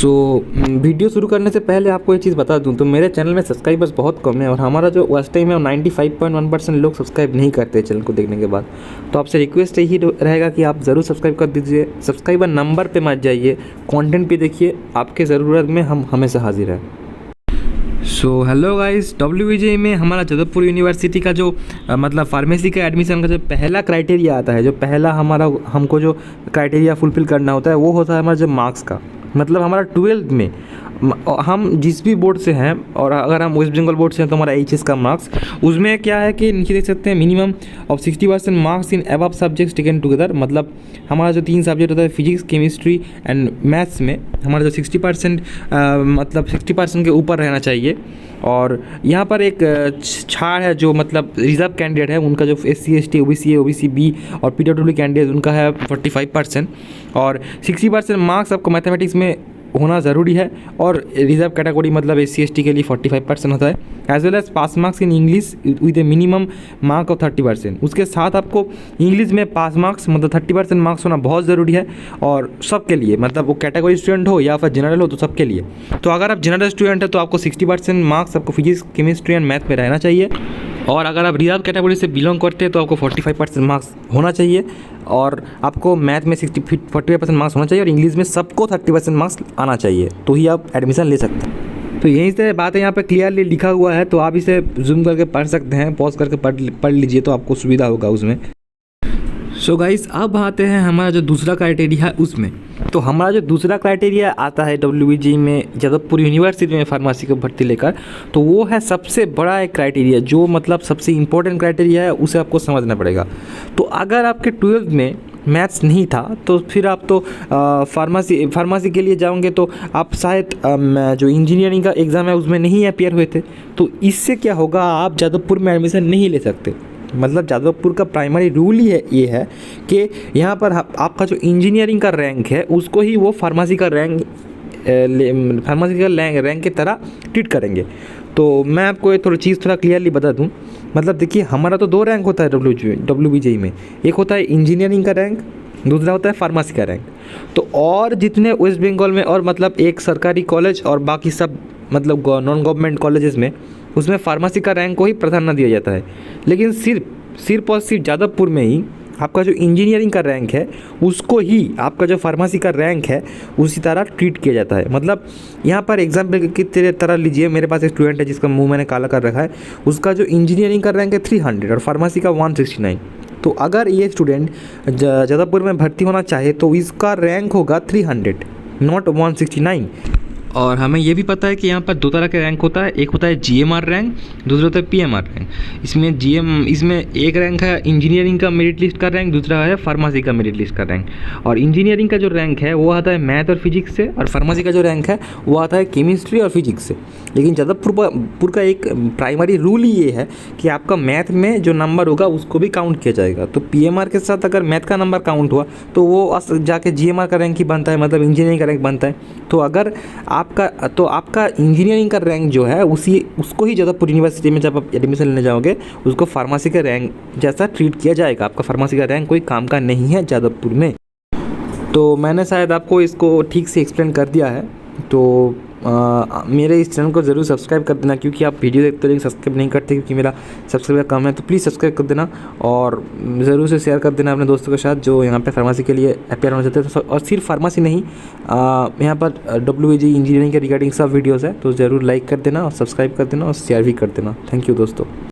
Video शुरू करने से पहले आपको एक चीज़ बता दूं तो मेरे चैनल में सब्सक्राइबर्स बहुत कम है और हमारा जो वॉच टाइम है वो 95.1% लोग सब्सक्राइब नहीं करते चैनल को देखने के बाद। तो आपसे रिक्वेस्ट यही रहेगा कि आप ज़रूर सब्सक्राइब कर दीजिए। सब्सक्राइबर नंबर पे मत जाइए, कंटेंट पे देखिए, आपके ज़रूरत में हम हमेशा हाजिर हैं। हेलो गाइस, WBJ में हमारा जगतपुर यूनिवर्सिटी का जो मतलब फार्मेसी का एडमिशन का जो पहला क्राइटेरिया आता है, जो पहला हमको जो क्राइटेरिया फुलफ़िल करना होता है वो होता है हमारा जो मार्क्स का। मतलब हमारा 12th में हम जिस भी बोर्ड से हैं और अगर हम वेस्ट बंगाल बोर्ड से हैं तो हमारा HS का मार्क्स उसमें क्या है कि नीचे देख सकते हैं minimum of 60% marks in above subjects taken together. मतलब हमारा जो 3 सब्जेक्ट होता है फिजिक्स, केमिस्ट्री एंड मैथ्स में हमारा जो 60% मतलब 60% के ऊपर रहना चाहिए। और यहाँ पर एक छाड़ है जो मतलब रिजर्व कैंडिडेट है उनका जो SC ST OBC A OBC B और PWD कैंडिडेट उनका है 45% और 60% मार्क्स आपको मैथमेटिक्स में होना ज़रूरी है। और रिजर्व कैटेगरी मतलब SC ST के लिए 45% होता है। As well as pass marks in English with a minimum mark of 30%। उसके साथ आपको इंग्लिश में पास मार्क्स मतलब 30% मार्क्स होना बहुत ज़रूरी है और सबके लिए, मतलब वो कैटेगरी स्टूडेंट हो या फिर जनरल हो तो सबके लिए। तो अगर आप जनरल स्टूडेंट है तो आपको 60% मार्क्स आपको फिजिक्स, केमिस्ट्री एंड मैथ में रहना चाहिए। और अगर आप रिजर्व कैटेगरी से बिलोंग करते हैं तो आपको 45% मार्क्स होना चाहिए और आपको मैथ में 45% मार्क्स होना चाहिए और इंग्लिश में सबको 30% मार्क्स आना चाहिए, तो ही आप एडमिशन ले सकते हैं। तो यहीं से बातें यहाँ पे क्लियरली लिखा हुआ है, तो आप इसे जूम करके पढ़ सकते हैं, पॉज करके पढ़ लीजिए तो आपको सुविधा होगा उसमें। गाइस, अब आते हैं हमारा जो दूसरा क्राइटेरिया है उसमें। तो हमारा जो दूसरा क्राइटेरिया आता है WBJ में जगतपुर यूनिवर्सिटी में फार्मेसी को भर्ती लेकर, तो वो है सबसे बड़ा एक क्राइटेरिया जो मतलब सबसे इम्पोर्टेंट क्राइटेरिया है, उसे आपको समझना पड़ेगा। तो अगर आपके 12th में मैथ्स नहीं था तो फिर आप तो फार्मेसी के लिए जाओगे तो आप शायद जो इंजीनियरिंग का एग्ज़ाम है उसमें नहीं अपियर हुए थे। तो इससे क्या होगा, आप जादवपुर में एडमिशन नहीं ले सकते। मतलब जादवपुर का प्राइमरी रूल ही है ये है कि यहाँ पर आपका जो इंजीनियरिंग का रैंक है उसको ही वो फार्मेसी का रैंक की तरह ट्रीट करेंगे। तो मैं आपको ये थोड़ा क्लियरली बता दूँ। मतलब देखिए, हमारा तो 2 रैंक होता है WBJ में, एक होता है इंजीनियरिंग का रैंक, दूसरा होता है फार्मेसी का रैंक। तो और जितने वेस्ट बंगाल में और मतलब एक सरकारी कॉलेज और बाकी सब मतलब नॉन गवर्नमेंट कॉलेजेस में उसमें फार्मेसी का रैंक को ही प्राधान्य दिया जाता है। लेकिन सिर्फ और सिर्फ जादवपुर में ही आपका जो इंजीनियरिंग का रैंक है उसको ही आपका जो फार्मेसी का रैंक है उसी तरह ट्रीट किया जाता है। मतलब यहाँ पर एग्जाम्पल की तरह लीजिए, मेरे पास एक स्टूडेंट है जिसका मुंह मैंने काला कर रखा है, उसका जो इंजीनियरिंग का रैंक है 300 और फार्मेसी का 169। तो अगर ये स्टूडेंट जादवपुर में भर्ती होना चाहे तो इसका रैंक होगा 300 नॉट 169। और हमें ये भी पता है कि यहाँ पर 2 तरह के रैंक होता है, एक होता है GMR रैंक, दूसरा होता है PMR रैंक। इसमें एक रैंक है इंजीनियरिंग का मेरिट लिस्ट का रैंक, दूसरा है फार्मेसी का मेरिट लिस्ट का रैंक। और इंजीनियरिंग का जो रैंक है वो आता है मैथ और फिजिक्स से और फार्मेसी का जो रैंक है वो आता है केमिस्ट्री और फिजिक्स से। लेकिन जादवपुर का एक प्राइमरी रूल ही ये है कि आपका मैथ में जो नंबर होगा उसको भी काउंट किया जाएगा। तो PMR के साथ अगर मैथ का नंबर काउंट हुआ तो वो जाके GMR का रैंक ही बनता है, मतलब इंजीनियरिंग का रैंक बनता है। तो अगर आपका इंजीनियरिंग का रैंक जो है उसको ही जादवपुर यूनिवर्सिटी में जब आप एडमिशन लेने जाओगे उसको फार्मेसी का रैंक जैसा ट्रीट किया जाएगा। आपका फार्मेसी का रैंक कोई काम का नहीं है जादवपुर में। तो मैंने शायद आपको इसको ठीक से एक्सप्लेन कर दिया है। तो मेरे इस चैनल को ज़रूर सब्सक्राइब कर देना, क्योंकि आप वीडियो देखते हो लेकिन सब्सक्राइब नहीं करते क्योंकि मेरा सब्सक्राइबर कम है। तो प्लीज़ सब्सक्राइब कर देना और ज़रूर से शेयर कर देना अपने दोस्तों के साथ जो यहाँ पे फार्मेसी के लिए अपियर होना चाहते हैं। और सिर्फ फार्मेसी नहीं, यहाँ पर WBJ इंजीनियरिंग के रिगार्डिंग सब वीडियोज़ है, तो ज़रूर लाइक कर देना और सब्सक्राइब कर देना और शेयर भी कर देना। थैंक यू दोस्तों।